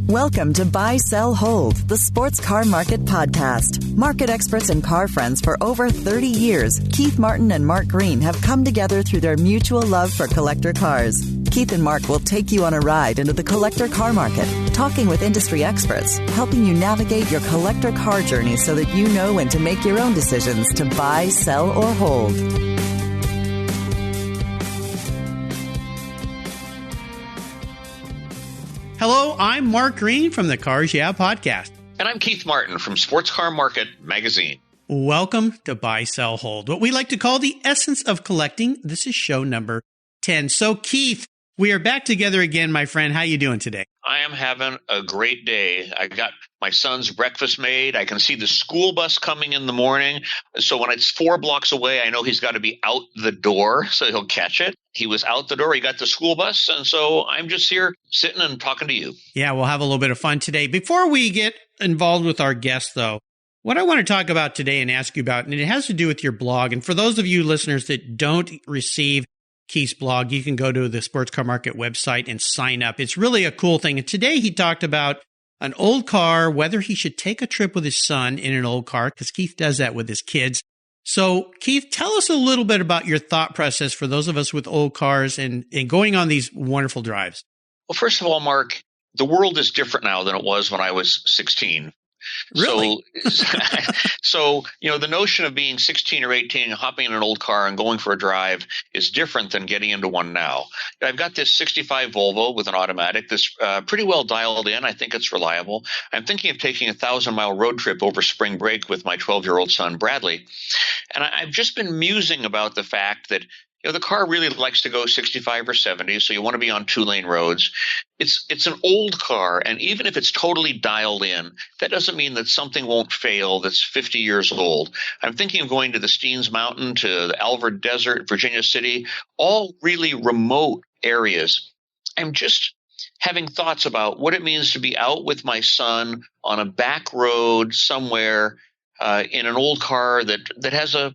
Welcome to Buy, Sell, Hold, the Sports Car Market Podcast. Market experts and car friends for over 30 years, Keith Martin and Mark Green have come together through their mutual love for collector cars. Keith and Mark will take you on a ride into the collector car market, talking with industry experts, helping you navigate your collector car journey so that you know when to make your own decisions to buy, sell, or hold. Hello, I'm Mark Green from the Cars Yeah podcast. And I'm Keith Martin from Sports Car Market Magazine. Welcome to Buy, Sell, Hold, what we like to call the essence of collecting. This is show number 10. So, Keith, we are back together again, my friend. How you doing today? I am having a great day. I got my son's breakfast made. I can see the school bus coming in the morning. So when it's 4 blocks away, I know he's got to be out the door, so he'll catch it. He was out the door. He got the school bus. And so I'm just here sitting and talking to you. Yeah, we'll have a little bit of fun today. Before we get involved with our guests, though, what I want to talk about today and ask you about, and it has to do with your blog. And for those of you listeners that don't receive Keith's blog, you can go to the Sports Car Market website and sign up. It's really a cool thing. And today he talked about an old car, whether he should take a trip with his son in an old car, because Keith does that with his kids. So, Keith, tell us a little bit about your thought process for those of us with old cars and going on these wonderful drives. Well, first of all, Mark, the world is different now than it was when I was 16. Really? So, the notion of being 16 or 18 and hopping in an old car and going for a drive is different than getting into one now. I've got this 65 Volvo with an automatic that's pretty well dialed in. I think it's reliable. I'm thinking of taking a 1,000-mile road trip over spring break with my 12-year-old son, Bradley. And I've just been musing about the fact that the car really likes to go 65 or 70, so you want to be on 2-lane roads. It's an old car, and even if it's totally dialed in, that doesn't mean that something won't fail that's 50 years old. I'm thinking of going to the Steens Mountain, to the Alvord Desert, Virginia City, all really remote areas. I'm just having thoughts about what it means to be out with my son on a back road somewhere in an old car that has a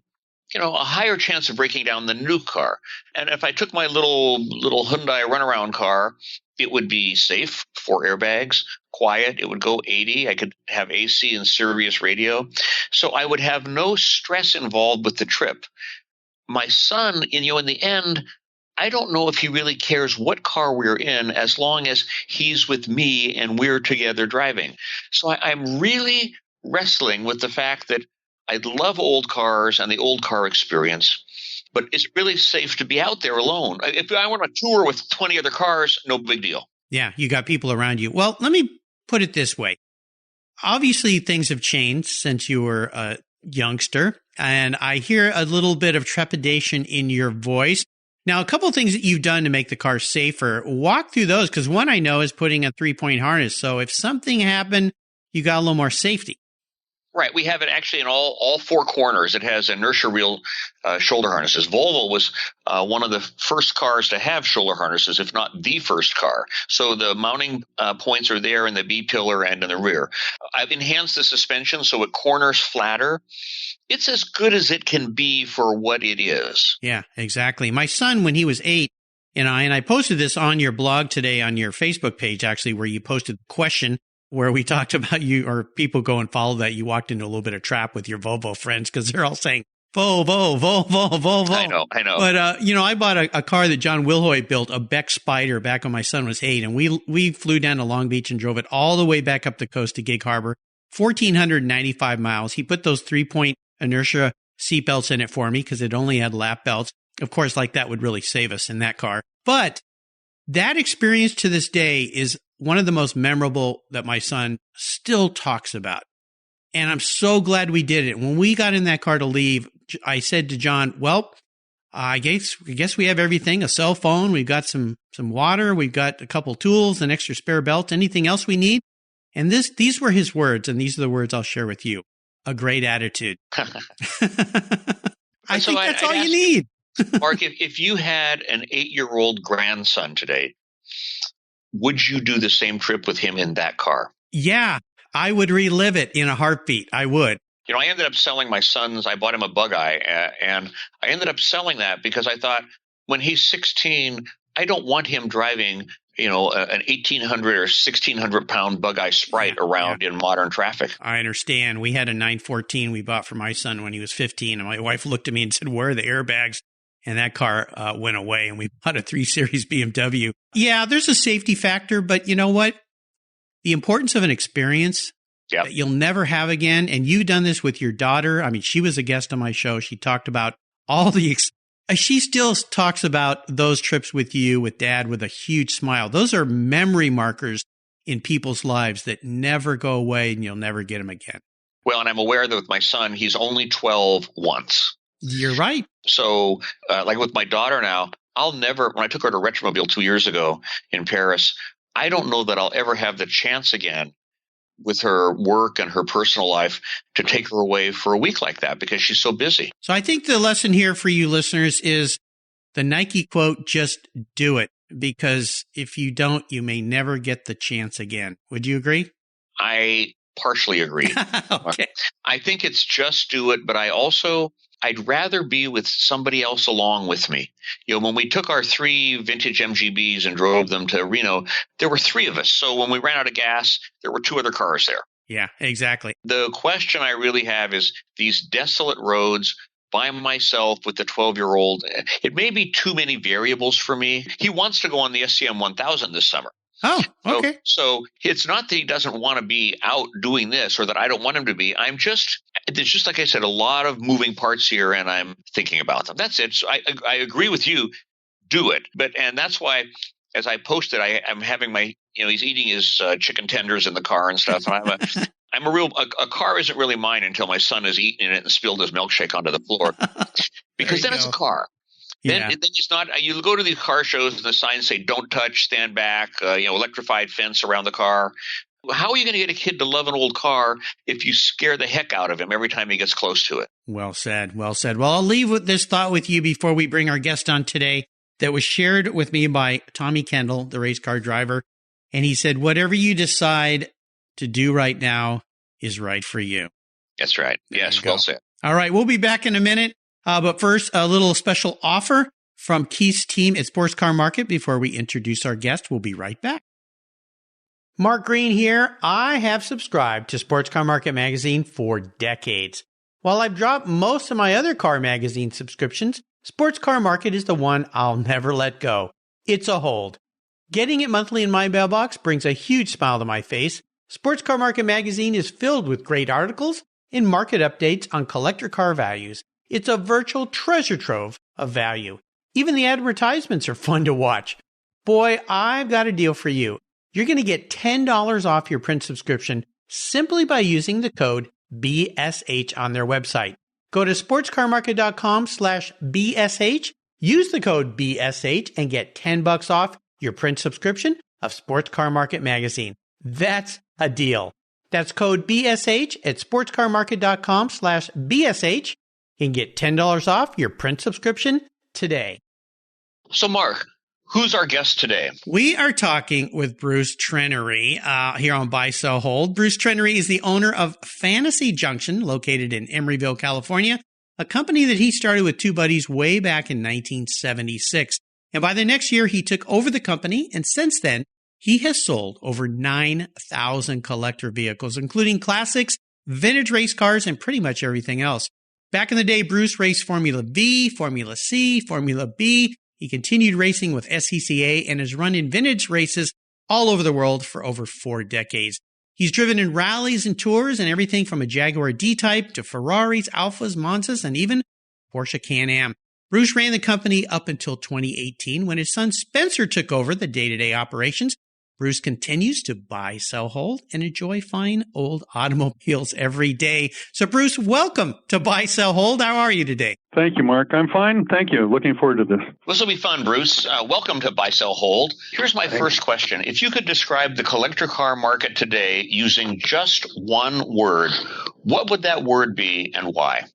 higher chance of breaking down than a new car. And if I took my little Hyundai runaround car, it would be safe, 4 airbags, quiet. It would go 80. I could have AC and Sirius radio. So I would have no stress involved with the trip. My son, in the end, I don't know if he really cares what car we're in as long as he's with me and we're together driving. So I'm really wrestling with the fact that I love old cars and the old car experience, but it's really safe to be out there alone. If I want to tour with 20 other cars, no big deal. Yeah, you got people around you. Well, let me put it this way. Obviously, things have changed since you were a youngster, and I hear a little bit of trepidation in your voice. Now, a couple of things that you've done to make the car safer. Walk through those, because one I know is putting a 3-point harness. So if something happened, you got a little more safety. Right. We have it actually in all 4 corners. It has inertia reel shoulder harnesses. Volvo was one of the first cars to have shoulder harnesses, if not the first car. So the mounting points are there in the B-pillar and in the rear. I've enhanced the suspension so it corners flatter. It's as good as it can be for what it is. Yeah, exactly. My son, when he was 8, and I posted this on your blog today on your Facebook page, actually, where you posted the question where we talked about you, or people go and follow that, you walked into a little bit of trap with your Volvo friends because they're all saying, Volvo. I know. But, I bought a car that John Wilhoit built, a Beck Spider, back when my son was 8, and we flew down to Long Beach and drove it all the way back up the coast to Gig Harbor, 1,495 miles. He put those 3-point inertia seatbelts in it for me because it only had lap belts. Of course, like that would really save us in that car. But that experience to this day is one of the most memorable that my son still talks about. And I'm so glad we did it. When we got in that car to leave, I said to John, well, I guess we have everything, a cell phone. We've got some water. We've got a couple tools, an extra spare belt, anything else we need. And these were his words, and these are the words I'll share with you. A great attitude. I think that's all you need. Mark, if you had an 8-year-old grandson today, would you do the same trip with him in that car? Yeah, I would relive it in a heartbeat. I would. I ended up selling my son's. I bought him a Bug-Eye, and I ended up selling that because I thought when he's 16, I don't want him driving an 1,800 or 1,600 pound bug-eye Sprite around in modern traffic. I understand. We had a 914 we bought for my son when he was 15, and my wife looked at me and said, "Where are the airbags?" And that car went away, and we bought a 3 Series BMW. Yeah, there's a safety factor, but you know what? The importance of an experience that you'll never have again, and you've done this with your daughter. I mean, she was a guest on my show. She talked about all the she still talks about those trips with you, with Dad, with a huge smile. Those are memory markers in people's lives that never go away, and you'll never get them again. Well, and I'm aware that with my son, he's only 12 once. You're right. So, like with my daughter now, when I took her to Retromobile 2 years ago in Paris, I don't know that I'll ever have the chance again with her work and her personal life to take her away for a week like that because she's so busy. So I think the lesson here for you listeners is the Nike quote, just do it. Because if you don't, you may never get the chance again. Would you agree? I partially agree. Okay. I think it's just do it, but I'd rather be with somebody else along with me. When we took our 3 vintage MGBs and drove them to Reno, there were 3 of us. So when we ran out of gas, there were 2 other cars there. Yeah, exactly. The question I really have is these desolate roads by myself with the 12-year-old. It may be too many variables for me. He wants to go on the SCM 1000 this summer. Oh, okay. So it's not that he doesn't want to be out doing this or that I don't want him to be. There's just, like I said, a lot of moving parts here, and I'm thinking about them. That's it. So I agree with you. Do it. And that's why, as I posted, I'm having he's eating his chicken tenders in the car and stuff. And a car isn't really mine until my son has eaten in it and spilled his milkshake onto the floor. Because then it's a car. Then it's not. You go to these car shows and the signs say "Don't touch, stand back," electrified fence around the car. How are you going to get a kid to love an old car if you scare the heck out of him every time he gets close to it? Well said. Well said. Well, I'll leave with this thought with you before we bring our guest on today that was shared with me by Tommy Kendall, the race car driver. And he said, whatever you decide to do right now is right for you. That's right. Yes, well said. All right. We'll be back in a minute. But first, a little special offer from Keith's team at Sports Car Market before we introduce our guest. We'll be right back. Mark Green here. I have subscribed to Sports Car Market magazine for decades. While I've dropped most of my other car magazine subscriptions, Sports Car Market is the one I'll never let go. It's a hold. Getting it monthly in my mailbox brings a huge smile to my face. Sports Car Market magazine is filled with great articles and market updates on collector car values. It's a virtual treasure trove of value. Even the advertisements are fun to watch. Boy, I've got a deal for you. You're going to get $10 off your print subscription simply by using the code BSH on their website. Go to sportscarmarket.com/BSH, use the code BSH, and get $10 off your print subscription of Sports Car Market magazine. That's a deal. That's code BSH at sportscarmarket.com/BSH. You can get $10 off your print subscription today. So, Mark, who's our guest today? We are talking with Bruce Trenery here on Buy, Sell, Hold. Bruce Trenery is the owner of Fantasy Junction, located in Emeryville, California, a company that he started with 2 buddies way back in 1976. And by the next year, he took over the company, and since then, he has sold over 9,000 collector vehicles, including classics, vintage race cars, and pretty much everything else. Back in the day, Bruce raced Formula Vee, Formula C, Formula B. He continued racing with SCCA and has run in vintage races all over the world for over 4 decades. He's driven in rallies and tours and everything from a Jaguar D-Type to Ferraris, Alfas, Monzas, and even Porsche Can-Am. Bruce ran the company up until 2018 when his son Spencer took over the day-to-day operations. Bruce continues to buy, sell, hold, and enjoy fine old automobiles every day. So, Bruce, welcome to Buy, Sell, Hold. How are you today? Thank you, Mark. I'm fine. Thank you. Looking forward to this. This will be fun, Bruce. Welcome to Buy, Sell, Hold. Here's my first question. If you could describe the collector car market today using just one word, what would that word be and why?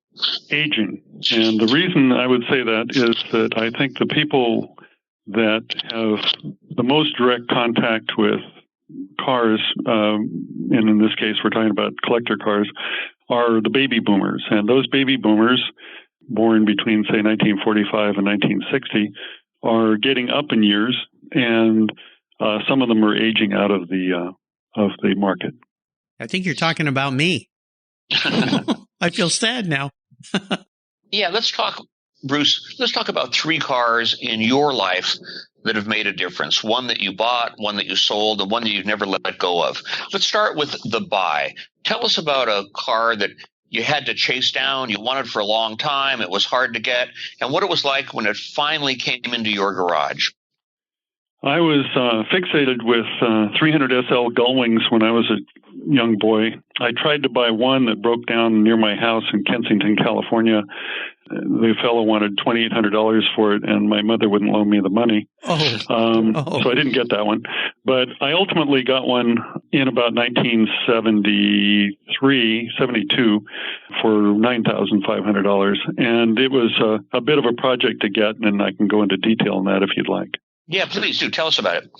Aging. And the reason I would say that is that I think the people that have the most direct contact with cars, and in this case we're talking about collector cars, are the baby boomers. And those baby boomers, born between, say, 1945 and 1960, are getting up in years and some of them are aging out of the market. I think you're talking about me. I feel sad now. Yeah, let's talk, Bruce. Let's talk about 3 cars in your life that have made a difference. One that you bought, one that you sold, and one that you've never let go of. Let's start with the buy. Tell us about a car that you had to chase down, you wanted for a long time, it was hard to get, and what it was like when it finally came into your garage. I was fixated with 300 SL Gullwings when I was a young boy. I tried to buy one that broke down near my house in Kensington, California. The fellow wanted $2,800 for it, and my mother wouldn't loan me the money. So I didn't get that one. But I ultimately got one in about 1973, 72 for $9,500. And it was a bit of a project to get, and I can go into detail on that if you'd like. Yeah, please do. Tell us about it.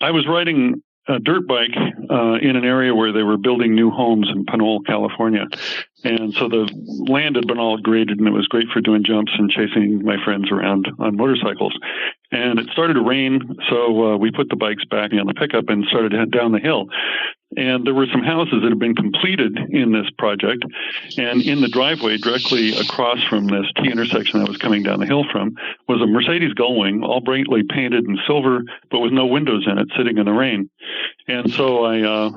I was riding a dirt bike in an area where they were building new homes in Pinole, California. And so the land had been all graded, and it was great for doing jumps and chasing my friends around on motorcycles. And it started to rain, so we put the bikes back on the pickup and started to head down the hill. And there were some houses that had been completed in this project. And in the driveway directly across from this T intersection I was coming down the hill from was a Mercedes Gullwing, all brightly painted in silver, but with no windows in it, sitting in the rain. And so I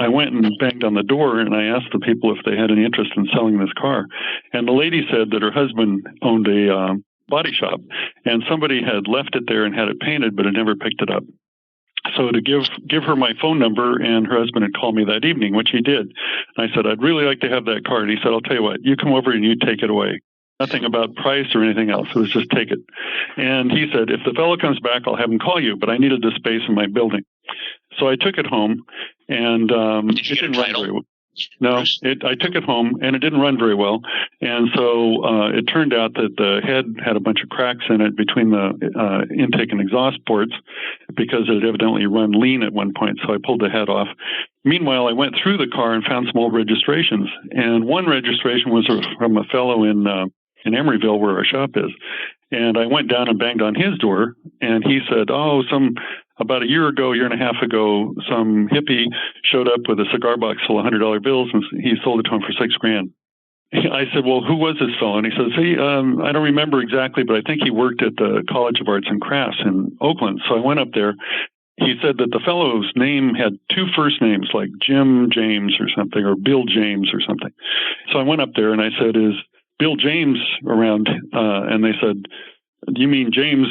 went and banged on the door, and I asked the people if they had any interest in selling this car. And the lady said that her husband owned a body shop, and somebody had left it there and had it painted, but had never picked it up. So to give her my phone number, and her husband had called me that evening, which he did. I said, I'd really like to have that car. And he said, I'll tell you what, you come over and you take it away. Nothing about price or anything else. It was just take it. And he said, if the fellow comes back, I'll have him call you, but I needed the space in my building. So I took it home, and Did you get a title? No, I took it home, and it didn't run very well. And so it turned out that the head had a bunch of cracks in it between the intake and exhaust ports because it had evidently run lean at one point. So I pulled the head off. Meanwhile, I went through the car and found some old registrations. And one registration was from a fellow in Emeryville, where our shop is. And I went down and banged on his door, and he said, about a year and a half ago, some hippie showed up with a cigar box full of $100 bills, and he sold it to him for $6,000. I said, well, who was this fellow? And he says, I don't remember exactly, but I think he worked at the College of Arts and Crafts in Oakland. So I went up there. He said that the fellow's name had 2 first names, like Jim James or something, or Bill James or something. So I went up there and I said, is Bill James around? And they said, do you mean James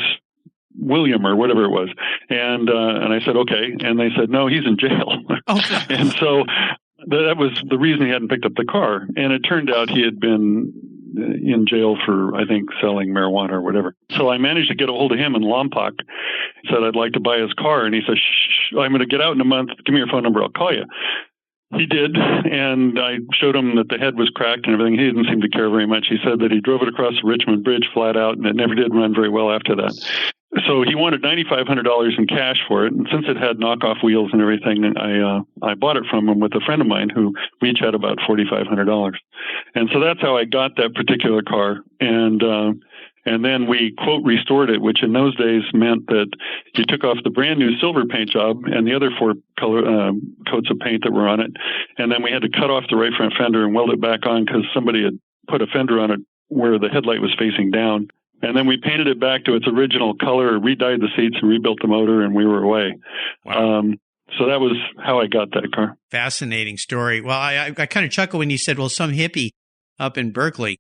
William or whatever it was? And I said, okay. And they said, no, he's in jail. Okay. And so that was the reason he hadn't picked up the car. And it turned out he had been in jail for, I think, selling marijuana or whatever. So I managed to get a hold of him in Lompoc. Said, I'd like to buy his car. And he said, shh, I'm going to get out in a month. Give me your phone number. I'll call you. He did, and I showed him that the head was cracked and everything. He didn't seem to care very much. He said that he drove it across the Richmond Bridge flat out, and it never did run very well after that. So he wanted $9,500 in cash for it, and since it had knockoff wheels and everything, I bought it from him with a friend of mine who we each had about $4,500. And so that's how I got that particular car. And then we, quote, restored it, which in those days meant that you took off the brand new silver paint job and the other 4 color coats of paint that were on it. And then we had to cut off the right front fender and weld it back on because somebody had put a fender on it where the headlight was facing down. And then we painted it back to its original color, re-dyed the seats, and rebuilt the motor, and we were away. Wow. So that was how I got that car. Fascinating story. Well, I kind of chuckled when you said, well, some hippie up in Berkeley.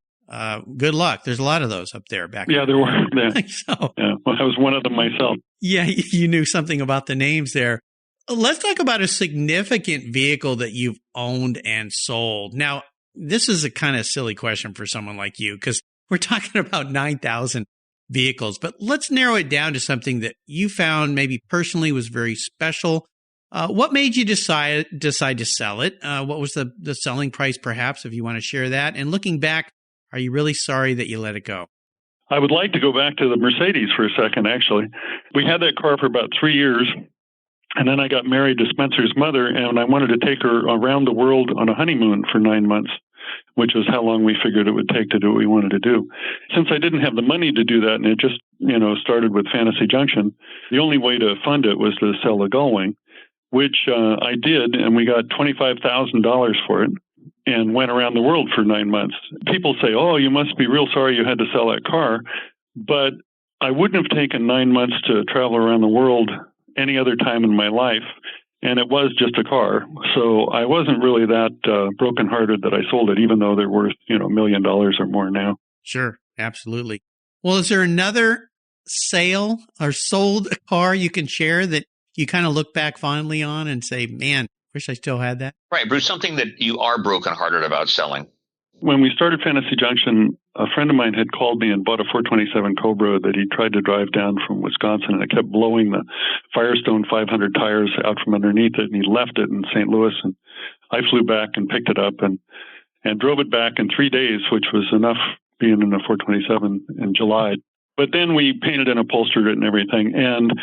Good luck. There's a lot of those up there back there were. Yeah. So, yeah. Well, I was one of them myself. Yeah, you knew something about the names there. Let's talk about a significant vehicle that you've owned and sold. Now, this is a kind of silly question for someone like you because we're talking about 9,000 vehicles, but let's narrow it down to something that you found maybe personally was very special. What made you decide to sell it? What was the selling price, perhaps, if you want to share that? And looking back, are you really sorry that you let it go? I would like to go back to the Mercedes for a second, actually. We had that car for about 3 years, and then I got married to Spencer's mother, and I wanted to take her around the world on a honeymoon for 9 months. which was how long we figured it would take to do what we wanted to do. Since I didn't have the money to do that, and it just, started with Fantasy Junction, the only way to fund it was to sell the Gullwing, which I did, and we got $25,000 for it and went around the world for 9 months. People say, oh, you must be real sorry you had to sell that car, but I wouldn't have taken 9 months to travel around the world any other time in my life. And it was just a car. So I wasn't really that brokenhearted that I sold it, even though they're worth, $1 million or more now. Sure. Absolutely. Well, is there another sale or sold car you can share that you kind of look back fondly on and say, man, wish I still had that? Right, Bruce, something that you are brokenhearted about selling. When we started Fantasy Junction, a friend of mine had called me and bought a 427 Cobra that he tried to drive down from Wisconsin, and it kept blowing the Firestone 500 tires out from underneath it, and he left it in St. Louis, and I flew back and picked it up and drove it back in 3 days, which was enough being in a 427 in July. But then we painted and upholstered it and everything, and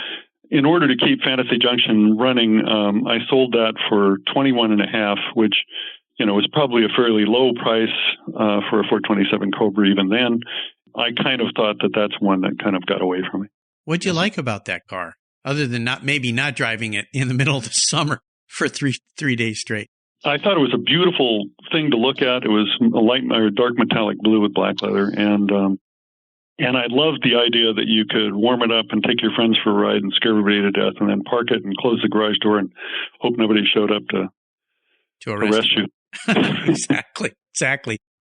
in order to keep Fantasy Junction running, I sold that for $21.5, which was probably a fairly low price for a 427 Cobra even then. I kind of thought that that's one that kind of got away from me. What'd you like about that car, other than not driving it in the middle of the summer for three days straight? I thought it was a beautiful thing to look at. It was a light or dark metallic blue with black leather, and I loved the idea that you could warm it up and take your friends for a ride and scare everybody to death, and then park it and close the garage door and hope nobody showed up to arrest you. Exactly.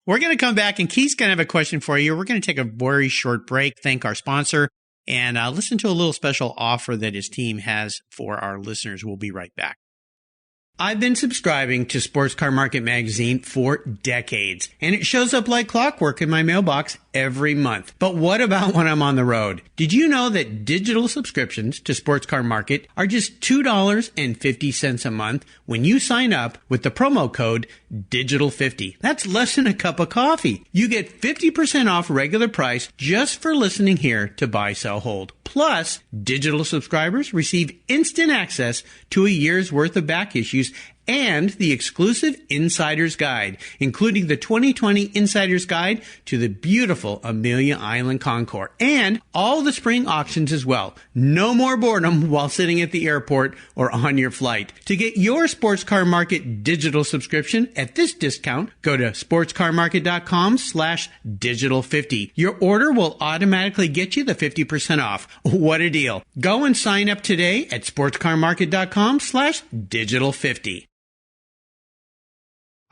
We're going to come back, and Keith's going to have a question for you. We're going to take a very short break, thank our sponsor, and listen to a little special offer that his team has for our listeners. We'll be right back. I've been subscribing to Sports Car Market magazine for decades, and it shows up like clockwork in my mailbox every month. But what about when I'm on the road? Did you know that digital subscriptions to Sports Car Market are just $2.50 a month when you sign up with the promo code DIGITAL50? That's less than a cup of coffee. You get 50% off regular price just for listening here to Buy, Sell, Hold. Plus, digital subscribers receive instant access to a year's worth of back issues and the exclusive Insider's Guide, including the 2020 Insider's Guide to the beautiful Amelia Island Concours, and all the spring auctions as well. No more boredom while sitting at the airport or on your flight. To get your Sports Car Market digital subscription at this discount, go to sportscarmarket.com/digital50. Your order will automatically get you the 50% off. What a deal. Go and sign up today at sportscarmarket.com/digital50.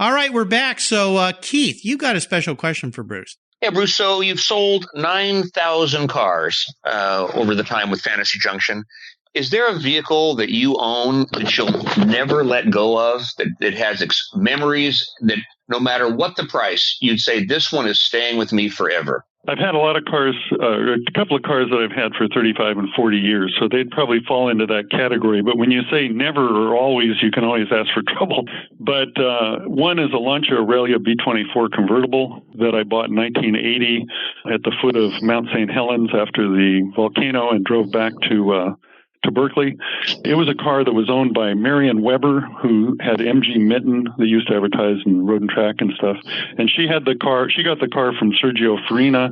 All right, we're back. So, Keith, you got a special question for Bruce. Yeah, Bruce, so you've sold 9,000 cars over the time with Fantasy Junction. Is there a vehicle that you own that you'll never let go of, that has memories that no matter what the price, you'd say this one is staying with me forever? I've had a lot of cars, a couple of cars that I've had for 35 and 40 years, so they'd probably fall into that category. But when you say never or always, you can always ask for trouble. But one is a Lancia Aurelia B24 convertible that I bought in 1980 at the foot of Mount St. Helens after the volcano and drove back to Berkeley. It was a car that was owned by Marion Weber, who had MG Mitten that used to advertise in Road and Track and stuff. And she got the car from Sergio Farina,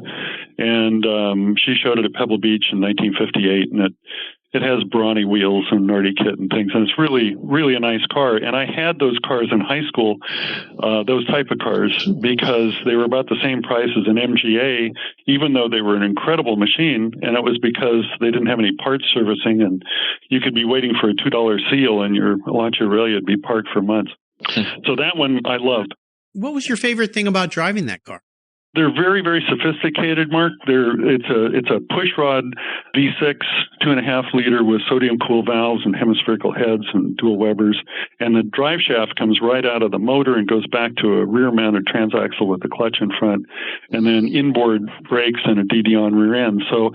and she showed it at Pebble Beach in 1958. And it has brawny wheels and Nardi kit and things. And it's really, really a nice car. And I had those cars in high school, those type of cars, because they were about the same price as an MGA, even though they were an incredible machine. And it was because they didn't have any parts servicing, and you could be waiting for a $2 seal and your Lancia Aurelia would be parked for months. So that one I loved. What was your favorite thing about driving that car? They're very, very sophisticated, Mark. It's a pushrod V6, 2.5 liter with sodium cool valves and hemispherical heads and dual Webers. And the drive shaft comes right out of the motor and goes back to a rear-mounted transaxle with the clutch in front, and then inboard brakes and a DD on rear end. So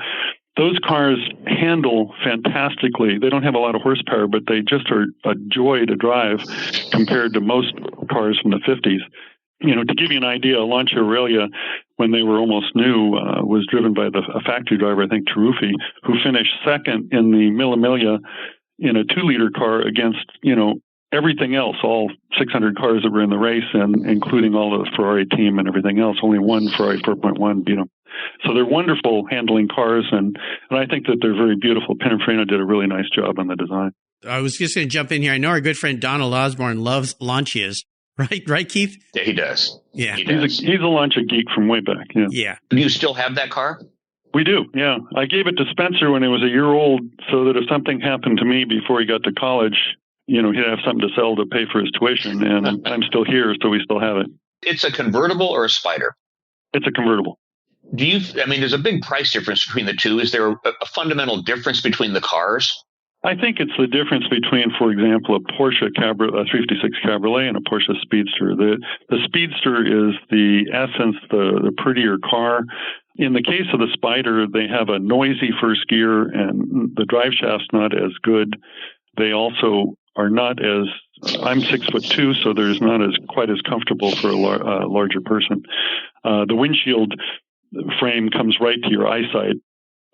those cars handle fantastically. They don't have a lot of horsepower, but they just are a joy to drive compared to most cars from the 50s. To give you an idea, a Lancia Aurelia, when they were almost new, was driven by a factory driver, I think Taruffi, who finished second in the Mille Miglia in a 2-liter car against, everything else, all 600 cars that were in the race, and including all the Ferrari team and everything else, only one Ferrari 4.1 beat them. So they're wonderful handling cars, and I think that they're very beautiful. Pininfarina did a really nice job on the design. I was just going to jump in here. I know our good friend Donald Osborne loves Lancias, right? Right, Keith? Yeah, he does. Yeah. He's a Lancia geek from way back. Yeah. Yeah. Do you still have that car? We do, yeah. I gave it to Spencer when he was a year old so that if something happened to me before he got to college, he'd have something to sell to pay for his tuition. And I'm still here, so we still have it. It's a convertible or a Spider? It's a convertible. There's a big price difference between the two. Is there a fundamental difference between the cars? I think it's the difference between, for example, a Porsche 356 Cabriolet and a Porsche Speedster. The Speedster is the essence, the prettier car. In the case of the Spider, they have a noisy first gear, and the drive shaft's not as good. They also are not as, I'm 6'2", so there's not as quite as comfortable for a larger person. The windshield frame comes right to your eyesight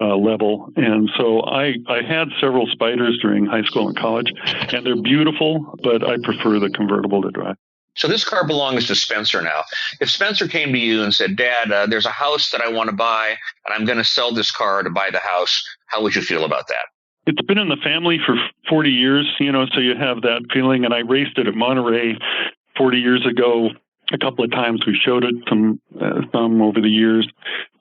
level. And so I had several Spiders during high school and college, and they're beautiful, but I prefer the convertible to drive. So this car belongs to Spencer now. If Spencer came to you and said, Dad, there's a house that I want to buy, and I'm going to sell this car to buy the house, how would you feel about that? It's been in the family for 40 years, so you have that feeling. And I raced it at Monterey 40 years ago. A couple of times we showed it some over the years.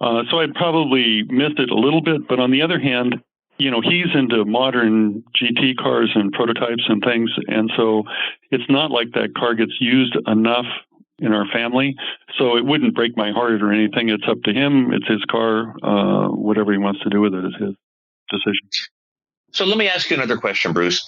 So I'd probably missed it a little bit. But on the other hand, he's into modern GT cars and prototypes and things. And so it's not like that car gets used enough in our family. So it wouldn't break my heart or anything. It's up to him. It's his car. Whatever he wants to do with it is his decision. So let me ask you another question, Bruce.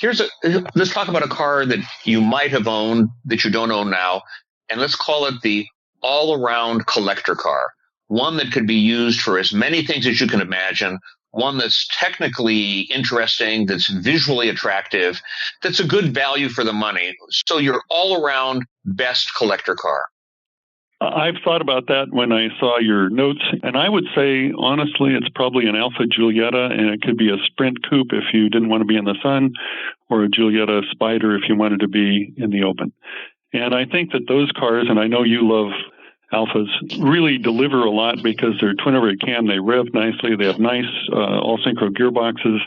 Let's talk about a car that you might have owned that you don't own now. And let's call it the all-around collector car, one that could be used for as many things as you can imagine, one that's technically interesting, that's visually attractive, that's a good value for the money. So your all-around best collector car. I've thought about that when I saw your notes, and I would say, honestly, it's probably an Alfa Giulietta, and it could be a Sprint Coupe if you didn't want to be in the sun, or a Giulietta Spider if you wanted to be in the open. And I think that those cars, and I know you love Alfas, really deliver a lot because they're twin-overhead cam. They rev nicely. They have nice all-synchro gearboxes.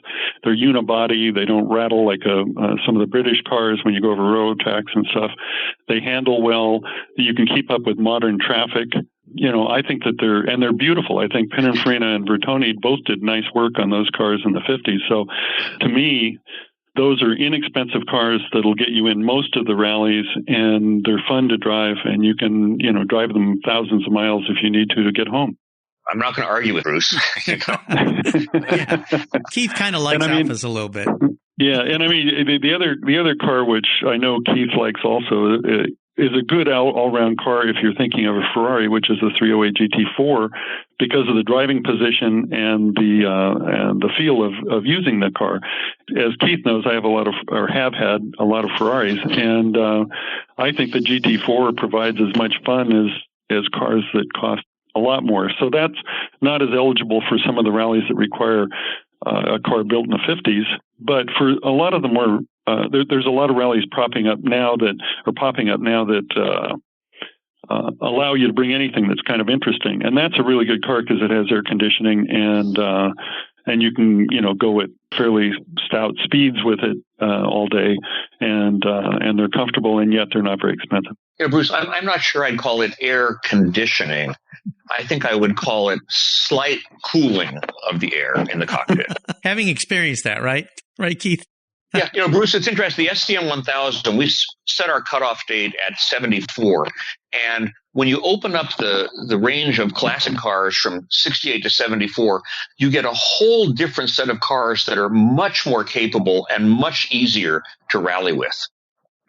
They're unibody. They don't rattle like some of the British cars when you go over road tracks and stuff. They handle well. You can keep up with modern traffic. I think that they're beautiful. I think Pininfarina and Bertoni both did nice work on those cars in the 50s. So to me, those are inexpensive cars that'll get you in most of the rallies, and they're fun to drive, and you can, drive them thousands of miles if you need to get home. I'm not going to argue with Bruce. Yeah. Keith kind of likes Alfas a little bit. Yeah, and the other car, which I know Keith likes also, is a good all-round car if you're thinking of a Ferrari, which is the 308 GT4, because of the driving position and the feel of using the car. As Keith knows, I have have had a lot of Ferraris, and I think the GT4 provides as much fun as cars that cost a lot more. So that's not as eligible for some of the rallies that require a car built in the 50s, but for a lot of the more there's a lot of rallies popping up now that allow you to bring anything that's kind of interesting, and that's a really good car because it has air conditioning and you can go at fairly stout speeds with it all day, and they're comfortable, and yet they're not very expensive. Bruce, I'm not sure I'd call it air conditioning. I think I would call it slight cooling of the air in the cockpit. Having experienced that, right, Keith? Yeah, Bruce, it's interesting. The SCM 1000, we set our cutoff date at 74. And when you open up the range of classic cars from 68 to 74, you get a whole different set of cars that are much more capable and much easier to rally with.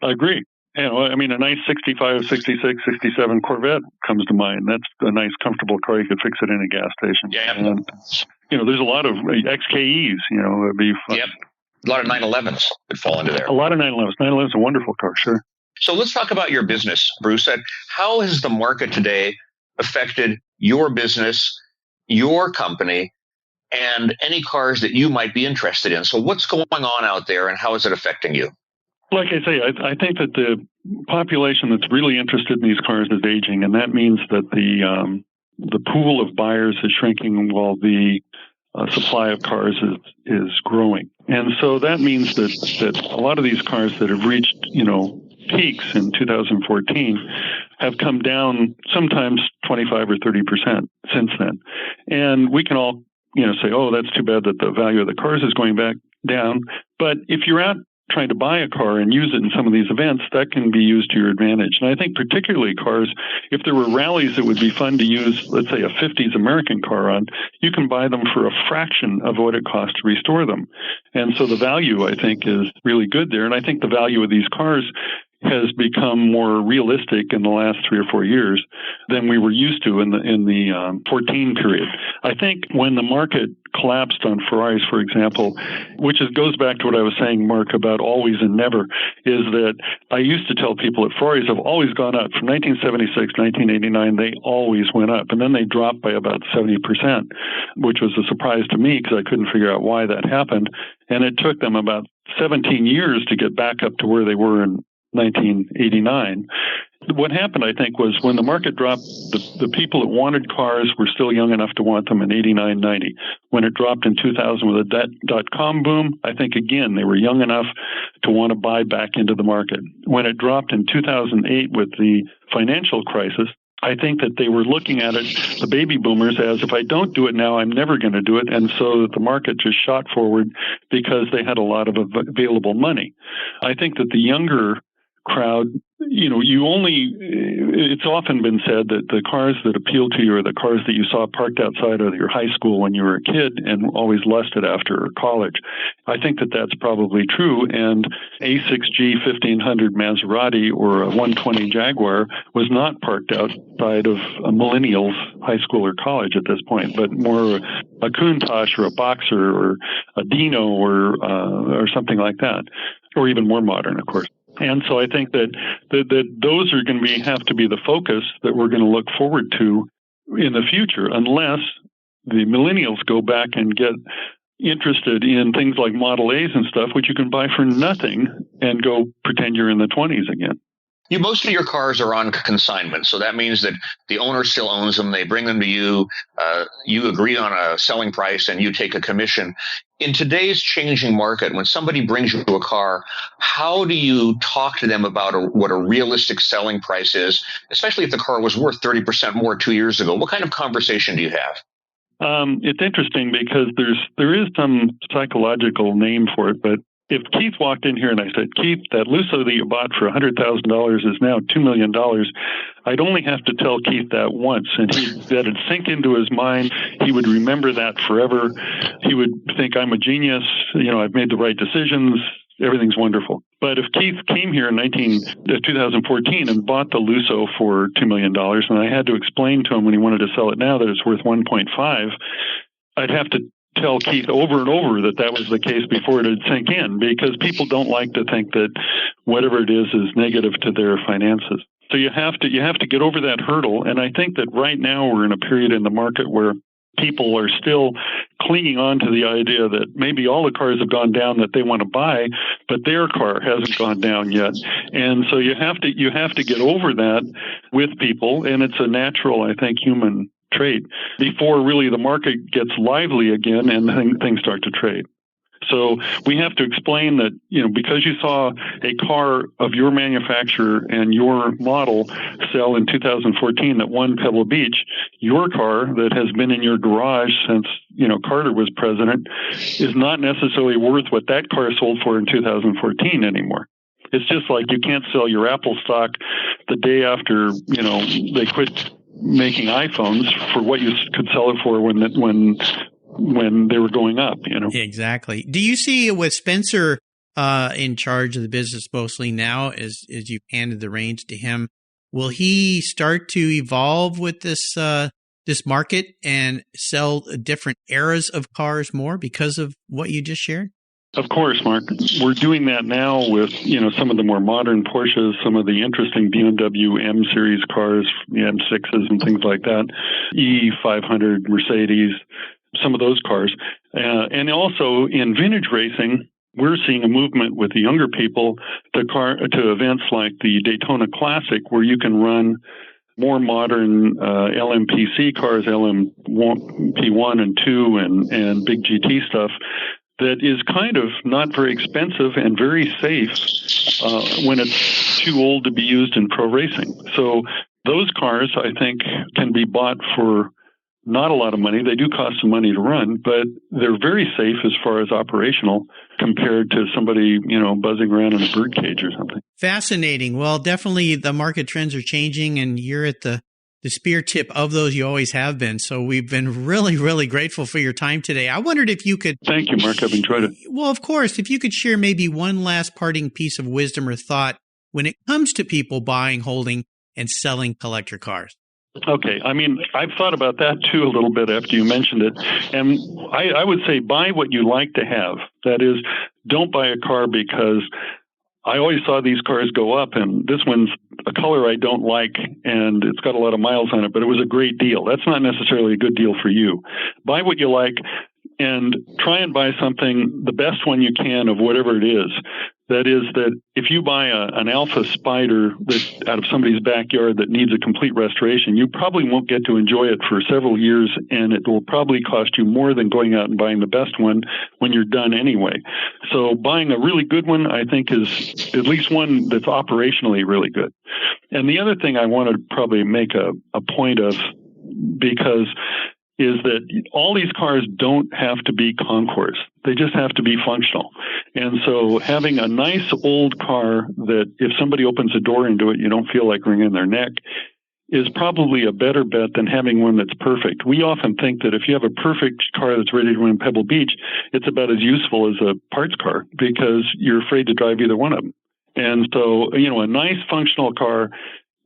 I agree. A nice 65, 66, 67 Corvette comes to mind. That's a nice, comfortable car. You could fix it in a gas station. Yeah. And, there's a lot of XKEs, it'd be fun. Yep. A lot of 911s would fall into there. A lot of 911s. 911's a wonderful car, sure. So let's talk about your business, Bruce. How has the market today affected your business, your company, and any cars that you might be interested in? So what's going on out there, and how is it affecting you? Like I say, I think that the population that's really interested in these cars is aging, and that means that the pool of buyers is shrinking while the supply of cars is growing. And so that means that a lot of these cars that have reached, peaks in 2014 have come down sometimes 25 or 30% since then. And we can all, say, oh, that's too bad that the value of the cars is going back down. But if you're out trying to buy a car and use it in some of these events, that can be used to your advantage. And I think particularly cars, if there were rallies that would be fun to use, let's say a 50s American car on, you can buy them for a fraction of what it costs to restore them. And so the value, I think, is really good there. And I think the value of these cars has become more realistic in the last 3 or 4 years than we were used to in the 14 period. I think when the market collapsed on Ferraris, for example, which goes back to what I was saying, Mark, about always and never, is that I used to tell people that Ferraris have always gone up. From 1976, 1989, they always went up. And then they dropped by about 70%, which was a surprise to me because I couldn't figure out why that happened. And it took them about 17 years to get back up to where they were in 1989. What happened, I think, was when the market dropped, the people that wanted cars were still young enough to want them in 89, 90. When it dropped in 2000 with the dot-com boom, I think, again, they were young enough to want to buy back into the market. When it dropped in 2008 with the financial crisis, I think that they were looking at it, the baby boomers, as if I don't do it now, I'm never going to do it. And so the market just shot forward because they had a lot of available money. I think that the younger crowd, it's often been said that the cars that appeal to you are the cars that you saw parked outside of your high school when you were a kid and always lusted after college. I think that that's probably true. And A6G 1500 Maserati or a 120 Jaguar was not parked outside of a millennial's high school or college at this point, but more a Countach or a Boxer or a Dino or something like that, or even more modern, of course. And so I think that those are going to have to be the focus that we're going to look forward to in the future, unless the millennials go back and get interested in things like Model A's and stuff, which you can buy for nothing and go pretend you're in the 20s again. Most of your cars are on consignment, so that means that the owner still owns them. They bring them to you. You agree on a selling price, and you take a commission. In today's changing market, when somebody brings you a car, how do you talk to them about what a realistic selling price is, especially if the car was worth 30% more 2 years ago? What kind of conversation do you have? It's interesting because there is some psychological name for it, but if Keith walked in here and I said, Keith, that Lusso that you bought for $100,000 is now $2 million, I'd only have to tell Keith that once, and that'd sink into his mind. He would remember that forever. He would think, I'm a genius. I've made the right decisions. Everything's wonderful. But if Keith came here in 2014 and bought the Lusso for $2 million, and I had to explain to him when he wanted to sell it now that it's worth 1.5, I'd have to tell Keith over and over that was the case before it would sink in, because people don't like to think that whatever it is negative to their finances. So you have to get over that hurdle. And I think that right now we're in a period in the market where people are still clinging on to the idea that maybe all the cars have gone down that they want to buy, but their car hasn't gone down yet. And so you have to get over that with people, and it's a natural, I think, human trait before really the market gets lively again and things start to trade. So we have to explain that, because you saw a car of your manufacturer and your model sell in 2014 that won Pebble Beach, your car that has been in your garage since, Carter was president is not necessarily worth what that car sold for in 2014 anymore. It's just like you can't sell your Apple stock the day after, they quit making iPhones for what you could sell it for when they were going up, Exactly. Do you see with Spencer in charge of the business mostly now, as you've handed the reins to him, will he start to evolve with this market and sell different eras of cars more because of what you just shared? Of course, Mark. We're doing that now with, some of the more modern Porsches, some of the interesting BMW M series cars, the M6s and things like that, E500 Mercedes, some of those cars. And also in vintage racing, we're seeing a movement with the younger people to events like the Daytona Classic, where you can run more modern LMPC cars, LMP1 and 2 and big GT stuff that is kind of not very expensive and very safe when it's too old to be used in pro racing. So those cars, I think, can be bought for not a lot of money. They do cost some money to run, but they're very safe as far as operational compared to somebody, buzzing around in a birdcage or something. Fascinating. Well, definitely the market trends are changing, and you're at the spear tip of those. You always have been. So we've been really, really grateful for your time today. I wondered if you could... Thank you, Mark. I've enjoyed it. Well, of course, if you could share maybe one last parting piece of wisdom or thought when it comes to people buying, holding, and selling collector cars. Okay. I mean, I've thought about that too a little bit after you mentioned it. And I would say buy what you like to have. That is, don't buy a car because I always saw these cars go up, and this one's a color I don't like, and it's got a lot of miles on it, but it was a great deal. That's not necessarily a good deal for you. Buy what you like and try and buy something, the best one you can of whatever it is. That is that if you buy an Alfa Spider that out of somebody's backyard that needs a complete restoration, you probably won't get to enjoy it for several years, and it will probably cost you more than going out and buying the best one when you're done anyway. So buying a really good one, I think, is at least one that's operationally really good. And the other thing I want to probably make a point of, because is that all these cars don't have to be concours. They just have to be functional. And so having a nice old car that if somebody opens a door into it, you don't feel like wringing their neck is probably a better bet than having one that's perfect. We often think that if you have a perfect car that's ready to run Pebble Beach, it's about as useful as a parts car because you're afraid to drive either one of them. And so, a nice functional car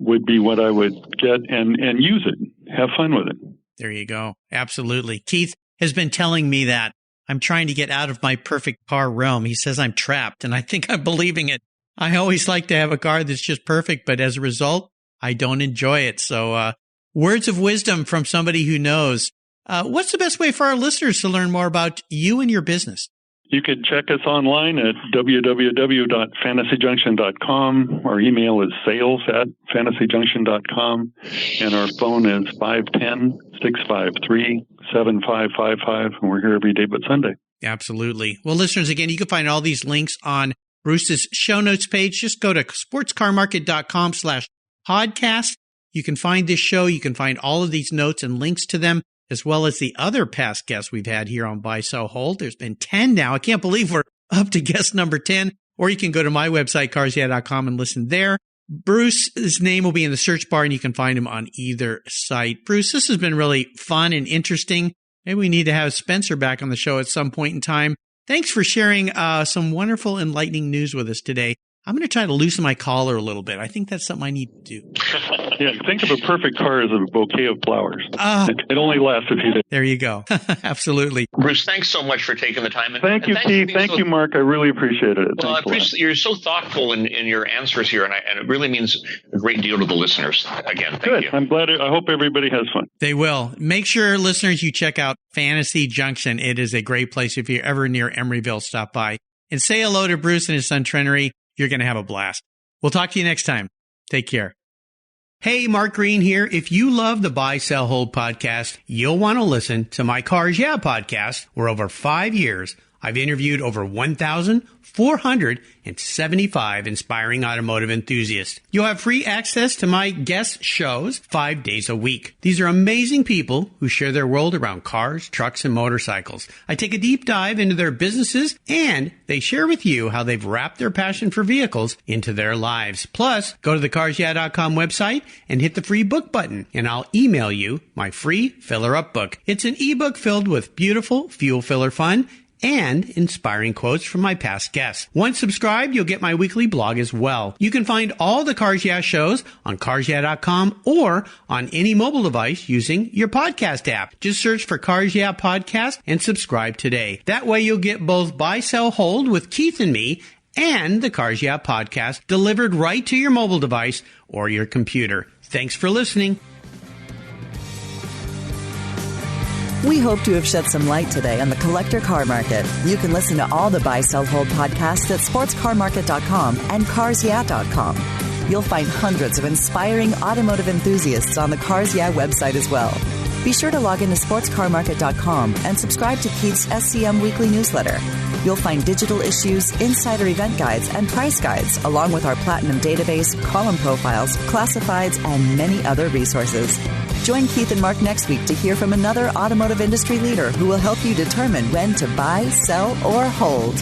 would be what I would get and use it. Have fun with it. There you go. Absolutely. Keith has been telling me that I'm trying to get out of my perfect car realm. He says I'm trapped, and I think I'm believing it. I always like to have a car that's just perfect, but as a result, I don't enjoy it. So words of wisdom from somebody who knows. What's the best way for our listeners to learn more about you and your business? You could check us online at www.fantasyjunction.com. Our email is sales@fantasyjunction.com, and our phone is 510-653-7555, and we're here every day but Sunday. Absolutely. Well, listeners, again, you can find all these links on Bruce's show notes page. Just go to sportscarmarket.com/podcast. You can find this show. You can find all of these notes and links to them, as well as the other past guests we've had here on Buy, Sell, Hold. There's been 10 now. I can't believe we're up to guest number 10. Or you can go to my website, carsyeah.com, and listen there. Bruce's name will be in the search bar, and you can find him on either site. Bruce, this has been really fun and interesting. Maybe we need to have Spencer back on the show at some point in time. Thanks for sharing some wonderful, enlightening news with us today. I'm going to try to loosen my collar a little bit. I think that's something I need to do. Yeah, think of a perfect car as a bouquet of flowers. It only lasts a few days. There you go. Absolutely. Bruce, thanks so much for taking the time. Thank you, Keith. Thank you, Mark. I really appreciate it. Well, I appreciate you're so thoughtful in your answers here, and it really means a great deal to the listeners. Again, thank you. I'm glad. I hope everybody has fun. They will. Make sure, listeners, you check out Fantasy Junction. It is a great place. If you're ever near Emeryville, stop by and say hello to Bruce and his son, Trenery. You're going to have a blast. We'll talk to you next time. Take care. Hey, Mark Green here. If you love the Buy, Sell, Hold podcast, you'll want to listen to my Cars Yeah podcast, where over 5 years, I've interviewed over 1,475 inspiring automotive enthusiasts. You'll have free access to my guest shows 5 days a week. These are amazing people who share their world around cars, trucks, and motorcycles. I take a deep dive into their businesses, and they share with you how they've wrapped their passion for vehicles into their lives. Plus, go to the carsyeah.com website and hit the free book button, and I'll email you my free Filler Up book. It's an ebook filled with beautiful fuel filler fun and inspiring quotes from my past guests. Once subscribed, you'll get my weekly blog as well. You can find all the Cars Yeah shows on carsyeah.com or on any mobile device using your podcast app. Just search for Cars Yeah Podcast and subscribe today. That way you'll get both Buy, Sell, Hold with Keith and me and the Cars Yeah Podcast delivered right to your mobile device or your computer. Thanks for listening. We hope to have shed some light today on the collector car market. You can listen to all the Buy, Sell, Hold podcasts at sportscarmarket.com and carsyeah.com. You'll find hundreds of inspiring automotive enthusiasts on the Cars Yeah website as well. Be sure to log into sportscarmarket.com and subscribe to Keith's SCM weekly newsletter. You'll find digital issues, insider event guides, and price guides, along with our Platinum database, column profiles, classifieds, and many other resources. Join Keith and Mark next week to hear from another automotive industry leader who will help you determine when to buy, sell, or hold.